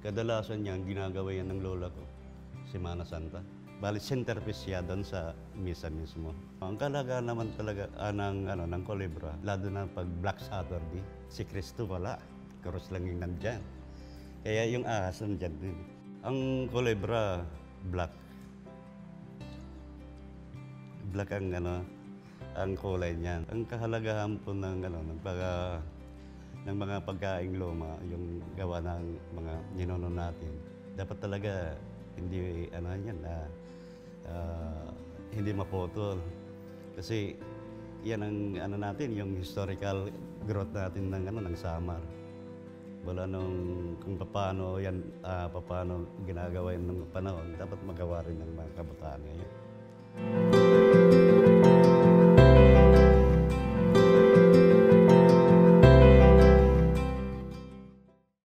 Kadalasan niyan, ginagawa yan ng lola ko, Semana Santa. Bali, centerpiece siya doon sa misa mismo. Ang kalaga naman talaga ng Kulebra, lalo na pag Black Saturday, si Cristo wala, krus lang yung nandyan. Kaya yung ahas nandyan din. Ang Kulebra, black. Black ang kulay niyan. Ang kahalagahan po ng mga pagkaing luma, yung gawa ng mga ninuno natin. Dapat talaga hindi maputol. Kasi yan ang natin, yung historical growth natin ng Samar. Wala kung paano ginagawa yan ng panahon, dapat magawa rin ng mga kabataan ngayon.